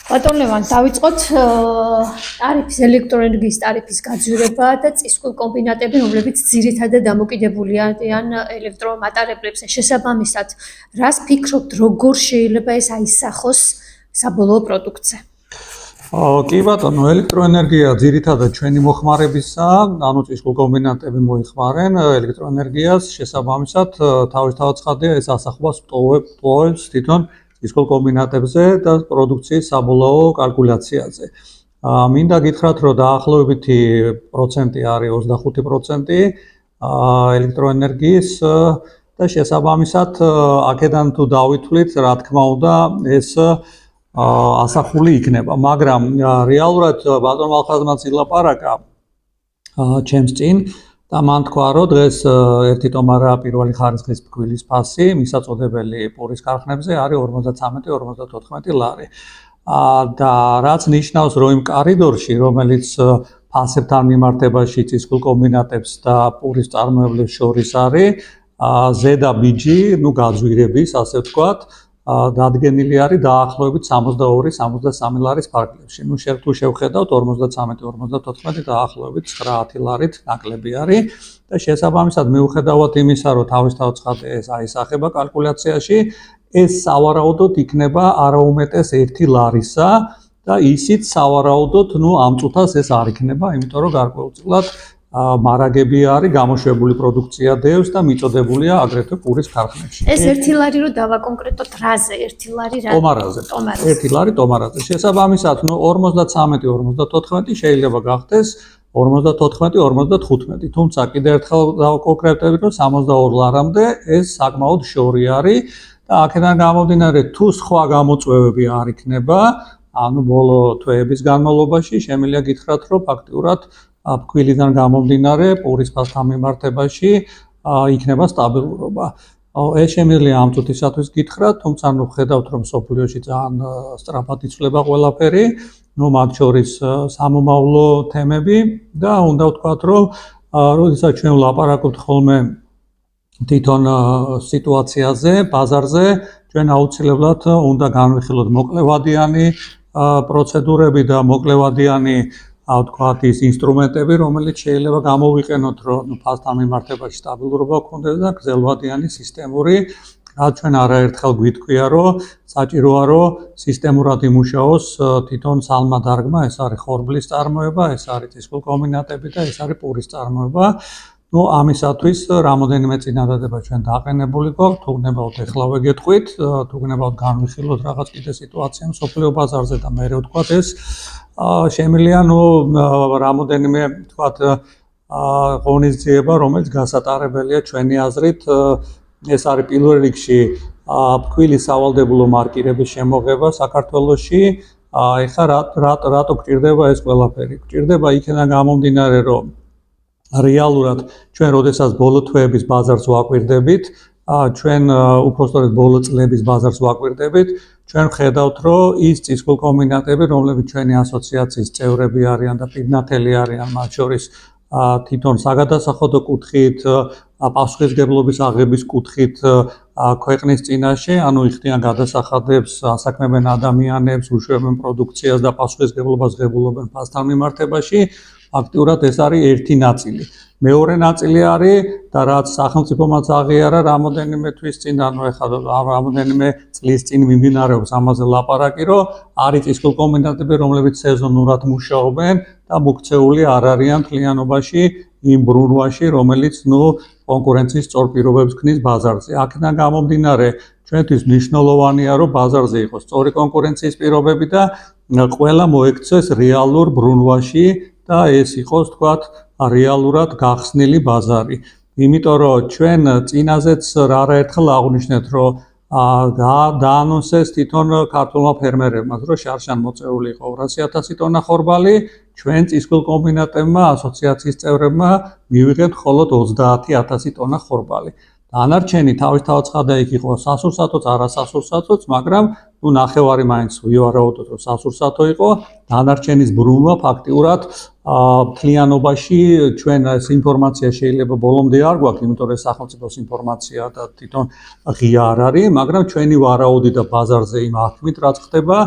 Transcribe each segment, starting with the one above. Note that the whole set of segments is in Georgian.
ბატონ ლევან, დავიწყოთ ტარიფის ელექტროენერგიის ტარიფის გაძვირება და წისქვილ კომბინატები, რომლებიც ძირითადად დამოკიდებულია ელექტრომატარებლებზე. შესაბამისად, რას ფიქრობთ, როგორ შეიძლება ეს აისახოს საბოლოო პროდუქტზე? კი ბატონო, ელექტროენერგია ძირითადად ჩვენი მოხმარებისაა, ანუ წისქვილ კომბინატები მოიხმარენ ელექტროენერგიას, შესაბამისად, თავისთავად ცხადია, ეს ასახავს პოვებს თვითონ წისქვილ კომბინატებზე და პროდუქციის საბოლოო კალკულაციაზე. მინდა გითხრათ, რომ დაახლოებითი პროცენტი არის 25% ელექტროენერგიის და შესაბამისად, აქედან თუ დავითვლით, რა თქმა უნდა, ეს ასახული იქნება, მაგრამ რეალურად ბატონ მალხაზმაც ილაპარაკა ჩემს წინ და მან თქვა, რომ დღეს ერთი ტომარა პირველი ხარისხის ფქვილის ფასი მისაწოდებელი პურის ქარხნებზე არის 53-54 ლარი. და რაც ნიშნავს, რომ იმ კორიდორში, რომელიც ფასებთან მიმართებაში წისქვილ კომბინატებს და პურის წარმოებლებს შორის არის, ზედა ბიჯი, გაძვირების, ასე ვთქვათ, დადგენილი არის დაახლოებით 62-63 ლარის ფარგლებში. თუ შევხედავთ 53-54 დაახლოებით 9-10 ლარით ნაკლები არის და შესაბამისად მიუხედავად იმისა, რომ თავისთავად ცხადია ეს აისახება კალკულაციაში, ეს სავარაუდოდ იქნება არაუმეტეს 1 ლარისა და ისიც სავარაუდოდ, ამ წუთას ეს არ იქნება, იმიტომ რომ გარკვეულწილად მარაგები არის, გამოშვებული პროდუქცია დევს და მიწოდებულია აგრეთვე პურის ქარხნებში. ეს 1 ლარი რომ დავაკონკრეტოთ რაზე? 1 ლარი რა? ტომარაზე. 1 ლარი ტომარაზე. შესაბამისად, 53-54 შეიძლება გახდეს 54-55, თუმცა კიდევ ერთხელ დავკონკრეტებით, რომ 62 ლარამდე ეს საკმაოდ შორი არის და აქედან გამომდინარე, თუ სხვა გამოწვევები არ იქნება, ანუ ბოლო თვეების განმავლობაში შემიძლია გითხრათ, რომ ფაქტიურად ფქვილიდან გამომდინარე პურის ფასთან მიმართებაში იქნება სტაბილურობა. ეს შემიძლია ამ წუთისათვის გითხრათ, თუმცა ხედავთ, რომ სოფლიოში ძალიან სწრაფად იცვლება ყველაფერი, მათ შორის სამომავლო თემები და უნდა ვთქვათ, რომ როდესაც ჩვენ ვლაპარაკობთ ხოლმე თვითონ სიტუაციაზე, ბაზარზე, ჩვენ აუცილებლად უნდა განვიხილოთ მოკლევადიანი პროცედურები და მოკლევადიანი ვთქვათ, ის ინსტრუმენტები, რომელიც შეიძლება გამოვიყენოთ, რომ ფასთან მიმართებაში სტაბილურობა გქონდეს და გრძელვადიანი სისტემური, რაც ჩვენ არაერთხელ გვითქვია, რომ საჭიროა, რომ სისტემურად იმუშაოს თვითონ სალმა დარგმა, ეს არის ხორბლის წარმოება, ეს არის წისქვილ კომბინატები და ეს არის პურის წარმოება. ამისათვის რამოდენიმე წინადადება ჩვენ დაყენებული გვაქვს, თუ გნებავთ ეხლავე გეტყვით, თუ გნებავთ განვიხილოთ რაღაც კიდე სიტუაცია მსოფლიო ბაზარზე და მე ვთქვათ ეს შემიძლია რამოდენიმე ვთქვათ ღონისძიება, რომელიც გასატარებელია ჩვენი აზრით, ეს არის პირველ რიგში ფქვილის სავალდებულო მარკირების შემოღება საქართველოში. ეხლა რატო გჭირდება ეს ყველაფერი? გჭირდება იქიდან გამომდინარე, რომ რეალურად ჩვენ როდესაც ბოლო თვეების ბაზარს ვაკვირდებით, ჩვენ უпростоრად ბოლო წლების ბაზარს ვაკვირდებით, ჩვენ ვხედავთ, რომ ის წისქვილ კომბინატები, რომლებიც ჩვენი ასოციაციის წევრები არიან და პირნათელი არიან, მათ შორის თვითონ საგადასახადო კუთხით, პასუხისმგებლობის აღების კუთხით ქვეყნის წინაშე, ანუ იხდიან გადასახადებს, ასაქმებენ ადამიანებს, უშვებენ პროდუქციას და პასუხისმგებლობას ღებულობენ ფასთან მიმართებაში. აქტიურად ეს არის ერთი ნაწილი. მეორე ნაწილი არის და რაც სახელმწიფომაც აღიარა რამოდენიმე თვის წინ, რამოდენიმე წლის წინ მიმდინარეობს ამაზე ლაპარაკი, რომ არის წისქვილ კომბინატები, რომლებიც სეზონურად მუშაობენ და მოქცეული არ არიან მთლიანობაში იმ ბრუნვაში, რომელიც კონკურენციის სწორ პირობებს ქმნის ბაზარზე. აქედან გამომდინარე, ჩვენთვის მნიშვნელოვანია, რომ ბაზარზე იყოს სწორი კონკურენციის პირობები და ყველა მოექცეს რეალურ ბრუნვაში და ეს იყოს, თქვათ, რეალურად გახსნილი ბაზარი. იმიტომ რომ ჩვენ წინაზეც არაერთხელ აღვნიშნეთ, რომ დაანონსეს თვითონ ქართულმა ფერმერებმა, რომ შარშან მოწეული იყო 200,000 ტონა ხორბალი, ჩვენ წისქვილ კომბინატებმა, ასოციაციის წევრებმა მივიღეთ მხოლოდ 30,000 ტონა ხორბალი. დანარჩენი თავისთავად ცხადა იქ იყო სასურსათოც, არასასურსათოც, მაგრამ ნუ ნახევარი მაინც ვივარაუდოთ, რომ სასურსათო იყო, დანარჩენის ბრუნვა ფაქტიურად მთლიანობაში ჩვენ ეს ინფორმაცია შეიძლება ბოლომდე არ გვაქვს, იმიტომ რომ სახელმწიფოს ინფორმაცია და თვითონ ღია არ არის, მაგრამ ჩვენი ვარაუდი და ბაზარზე იმ აღქმით რაც ხდება,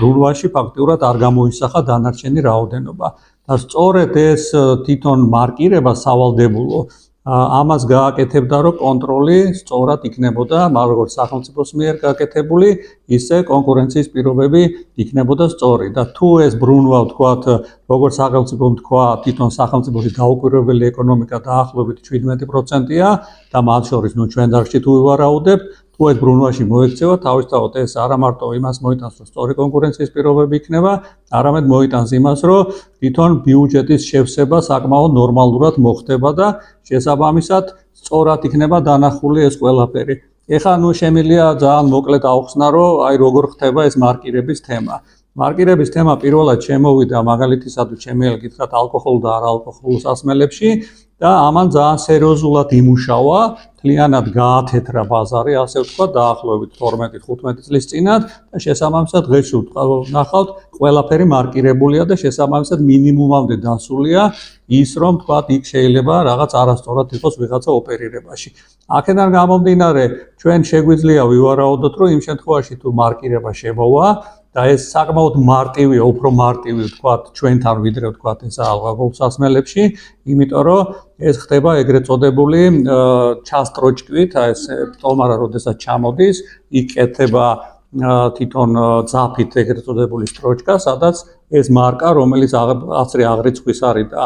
ბრუნვაში ფაქტიურად არ გამოისახა დანარჩენი რაოდენობა. და სწორედ ეს თვითონ მარკირება სავალდებულო ამას გააკეთებდა, რომ კონტროლი სწორად იქნებოდა, როგორც სახელმწიფოს მიერ გაკეთებული, ისე კონკურენციის პირობები იქნებოდა სწორი. და თუ ეს ბრუნვა, ვთქვათ, როგორც სახელმწიფომ თქვა, თვითონ სახელმწიფოში გაუკვირვებელი ეკონომიკა დაახლოებით 17%-ია და მათ შორის ნუ ჩვენ დარგში თუ ვივარაუდებთ, თუ ეს ბრუნვაში მოექცევა, თავისთავად ეს არა მარტო იმას მოიტანს, რომ სწორი კონკურენციის პირობები იქნება, არამედ მოიტანს იმას, რომ თვითონ ბიუჯეტის შევსება საკმაოდ ნორმალურად მოხდება და შესაბამისად სწორად იქნება დანახული ეს ყველაფერი. ეხლა ნუ შემიძლია ძალიან მოკლედ ავხსნა, რომ აი როგორ ხდება ეს მარკირების თემა. მარკირების თემა პირველად შემოვიდა მაგალითისათვის შემიძლია გითხრათ ალკოჰოლ და არაალკოჰოლურ სასმელებში და ამან ძალიან სერიოზულად იმუშავა, მთლიანად გაათეთრა ბაზარი, ასე ვთქვათ, დაახლოებით 12-15 წლის წინათ და შესაბამისად დღეს ვნახავთ, ყველაფერი მარკირებულია და შესაბამისად მინიმუმამდე დასულია ის, რომ ვთქვათ, იქ შეიძლება რაღაც არასწორად იყოს ვიღაცა ოპერირებაში. აქედან გამომდინარე, ჩვენ შეგვიძლია ვივარაუდოთ, რომ იმ შემთხვევაში თუ მარკირება შემოვა და ეს საკმაოდ მარტივია, უფრო მარტივი ვთქვათ, ჩვენთან ვიდრე ვთქვათ ეს ალკოჰოლურ სასმელებში, იმიტომ რომ ეს ხდება ეგრეთ წოდებული ჩასტროჭკვით, ეს ტომარა როდესაც ჩამოდის, იქ კეთება თვითონ ძაფით ეგრეთ წოდებული სტროჭკა, სადაც ეს მარკა, რომელიც აცრე აღრიცხვის არის და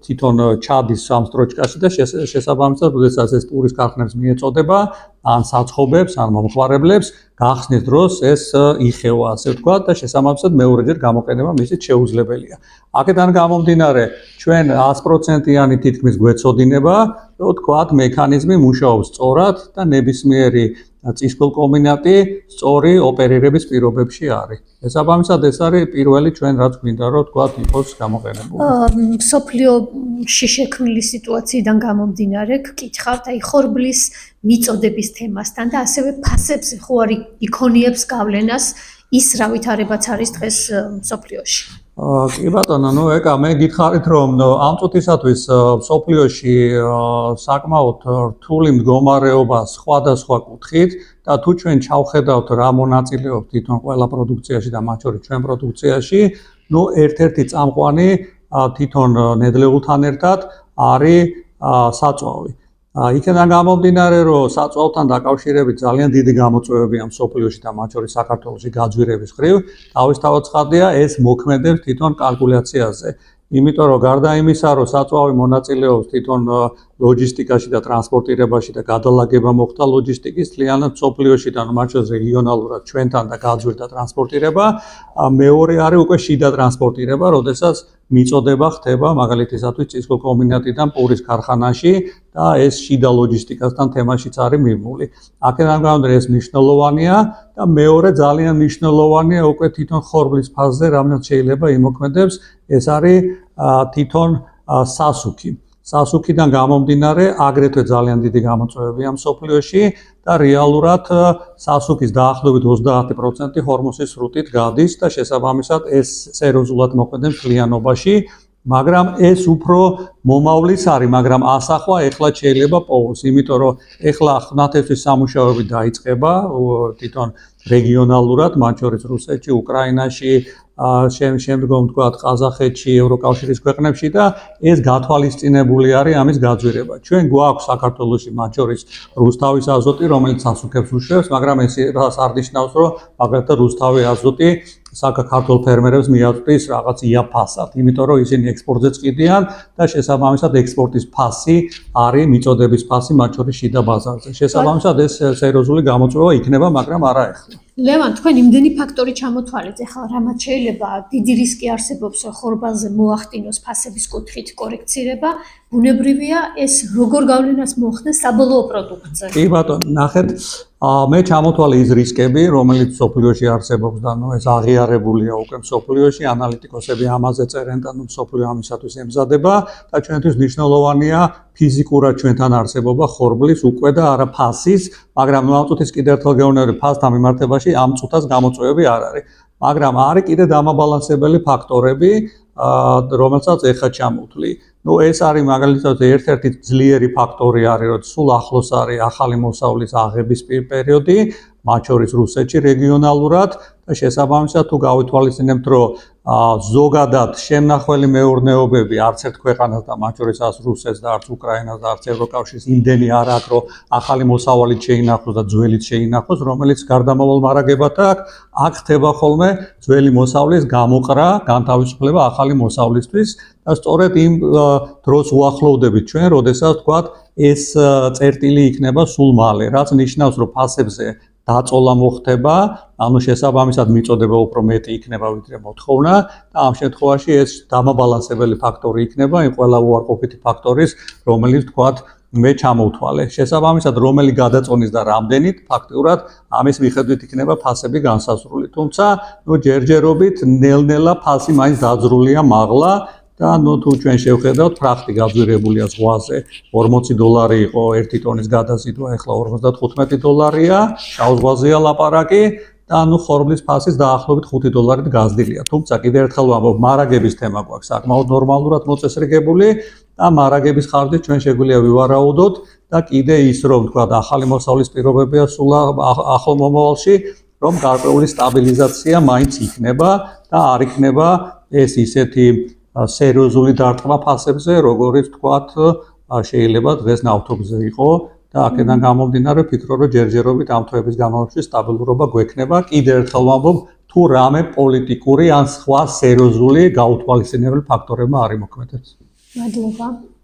თვითონ ჩადის ამ სტროჭკაში და შესაბამისად, როდესაც ეს პურის ქარხნებს მიეწოდება, ან საცხობებს, ან მომხმარებლებს, გახსნის დროს ეს იხევა, ასე ვთქვათ, და შესაბამისად მეორეჯერ გამოყენება მისით შეუძლებელია. აქედან გამომდინარე, ჩვენ 100%-იანი თითქმის გვეწოდინება, რომ ვთქვათ, მექანიზმი მუშაობს სწორად და ნებისმიერი წისქვილ კომბინატი სწორი ოპერირების პირობებში არის. შესაბამისად, ეს არის პირველი ჩვენ რაც გვინდა რომ ვთქვათ, იყოს გამოყენებული. მსოფლიოში შექმნილი სიტუაციიდან გამომდინარე, გკითხავთ, აი ხორბლის მიწოდების თემასთან და ასევე ფასებზე ხო არის იქონიებს გავლენას ის რავითარებაც არის დღეს მსოფლიოში. კი ბატონო, ნუ ეკა მე გითხარით, რომ ამ წუთისათვის მსოფლიოში საკმაოდ რთული მდგომარეობა სხვადასხვა კუთხით და თუ ჩვენ ჩავხედავთ რა მონაწილეობს თვითონ ყველა პროდუქციაში და მათ შორის ჩვენ პროდუქციაში, ნუ ერთ-ერთი წამყვანი თვითონ ნედლეულთან ერთად არის საწვავი. იქიდან გამომდინარე, რომ საწვავთან დაკავშირებით ძალიან დიდი გამოწვევებია მსოფლიოში და მათ შორის საქართველოში გაძვირების ხრივ, თავისთავად ცხადია, ეს მოქმედებს თვითონ კალკულაციაზე. იმიტომ რომ გარდა იმისა, რომ საწვავი მონაწილეობს თვითონ ლოჯისტიკაში და ტრანსპორტირებაში და გადალაგება მოხდა ლოჯისტიკის მთლიანად მსოფლიოში და მათ შორის რეგიონალურად ჩვენთან და გაძვირდა ტრანსპორტირება, მეორე არის უკვე შიდა ტრანსპორტირება, როდესაც მიწოდება ხდება მაგალითისათვის წისქვილ კომბინატიდან პურის ქარხანაში და ეს შიდა ლოჯისტიკასთან თემაშიც არის მიმული. აქედან გამომდინარე ეს მნიშვნელოვანია და მეორე ძალიან მნიშვნელოვანია უკვე თვითონ ხორბლის ფაზზე, რამაც შეიძლება იმოქმედებს, ეს არის თვითონ სასუქი. სასუქიდან გამომდინარე, აგრეთვე ძალიან დიდი გამოწვევებია მსოფლიოში და რეალურად სასუქის დაახლოებით 30% ჰორმუსის სრუტით გადის და შესაბამისად ეს სერიოზულად მოქმედებს მთლიანობაში, მაგრამ ეს უფრო მომავლის არის, მაგრამ ასახვა ეხლა შეიძლება პოულს, იმიტომ რომ ეხლა ხნათესთვის სამუშაოები დაიწყება თვითონ რეგიონალურად, მათ შორის რუსეთში, უკრაინაში, შემდგომ ვთქვათ ყაზახეთში, ევროკავშირის ქვეყნებში და ეს გათვალისწინებული არის ამის გაძვირება. ჩვენ გვაქვს საქართველოში მათ შორის რუსთავის აზოტი, რომელიც სასუქებს უშვებს, მაგრამ ეს არ ნიშნავს, რომ მაგალითად რუსთავის აზოტი საქართველოს ფერმერებს მიაწვდის რაღაც იაფასად, იმიტომ რომ ისინი ექსპორტზეც ყიდიან და შესაბამისად ექსპორტის ფასი არის მიწოდების ფასი მათ შორის შიდა ბაზარზე. შესაბამისად ეს სერიოზული გამოწვევა იქნება, მაგრამ არა ეხლა. ლევან, თქვენ იმდენი ფაქტორი ჩამოთვალეთ, ეხლა რამაც შეიძლება დიდი რისკი არსებობს, რომ ხორბალზე მოახდინოს ფასების კუთხით კორექცირება, ბუნებრივია ეს როგორ გავლენას მოახდენს საბოლოო პროდუქტზე. კი ბატონო, ნახეთ, მე ჩამოთვალე ის რისკები, რომელიც სოფლიოში არსებობს და ეს აღიარებულია უკვე სოფლიოში, ანალიტიკოსები ამაზე წერენ და სოფლიო ამისათვის ემზადება და ჩვენთვის მნიშვნელოვანია ფიზიკურად ჩვენთან არსებობა ხორბლის უკვე და არა ფასის, მაგრამ ამ წუთის კიდევ ერთხელ გეუბნები, ფასთან მიმართებაში ამ წუთას გამოწვევები არ არის. მაგრამ არის კიდე დამაბალანსებელი ფაქტორები, რომელსაც ეხა ჩამოვთვლი. ეს არის მაგალითად ერთ-ერთი ძლიერი ფაქტორი არის, რომ სულ ახლოს არის ახალი მოსავლის აღების პერიოდი, მათ შორის რუსეთში რეგიონალურად და შესაბამისად თუ გავითვალისწინებთ, რომ ზოგადად შემნახველი მეურნეობები არც ერთ ქვეყანას და მათ შორის რუსეთს და არც უკრაინას და არც ევროკავშირს იმდენი არ აქვს, რომ ახალი მოსავალით შეინახოს და ძველით შეინახოს, რომელიც გარდამავალ მარაგებად აქ ხდება ხოლმე ძველი მოსავლის გამოყრა, განთავისუფლება ახალი მოსავლისთვის და სწორედ იმ დროს უახლოვდებით ჩვენ, როდესაც თქვათ ეს წერტილი იქნება სულ მალე, რაც ნიშნავს, რომ ფასებზე დაწოლა მოხდება, ანუ შესაბამისად მიწოდება უფრო მეტი იქნება ვიდრე მოთხოვნა და ამ შემთხვევაში ეს დამაბალანსებელი ფაქტორი იქნება იმ ყველა უარყოფითი ფაქტორის, რომელიც თქვათ მე ჩამოვთვალე. შესაბამისად, რომელი გადაწონის და რამდენით, ფაქტურად ამის მიხედვით იქნება ფასები განსაზღვრული. თუმცა, ჯერჯერობით ნელ-ნელა ფასი მაინც დაძრულია მაღლა და თუ ჩვენ შევხედავთ, ფრახტი გაძვირებულია ზღვაზე, $40 იყო 1 ტონის გადაზიდვა, ეხლა $55-ია, შავ ზღვაზეა ლაპარაკი და ხორბლის ფასის დაახლოებით $5 გაზრდილია. თუმცა კიდევ ერთხელ ვამბობ, მარაგების თემა გვაქვს საკმაოდ ნორმალურად მოწესრიგებული და მარაგების ხარჯით ჩვენ შეგვიძლია ვივარაუდოთ და კიდე ის რომ თქვა ახალი მოსავლის პირობებია სულ ახლო მომავალში, რომ გარკვეული სტაბილიზაცია მაინც იქნება და არ იქნება ეს ისეთი სერიოზული დარტყმა ფასებზე, როგორც თქვათ, შეიძლება დღეს ნავთობზე იყო და აქედან გამომდინარე ვფიქრობ, რომ ჯერჯერობით ამ თვეების განმავლობაში სტაბილურობა გვექნება. კიდევ ერთხელ ვამბობ, თუ რამე პოლიტიკური ან სხვა სერიოზული გაუთვალისწინებელი ფაქტორებმა არ იმოქმედებს. მადლობა.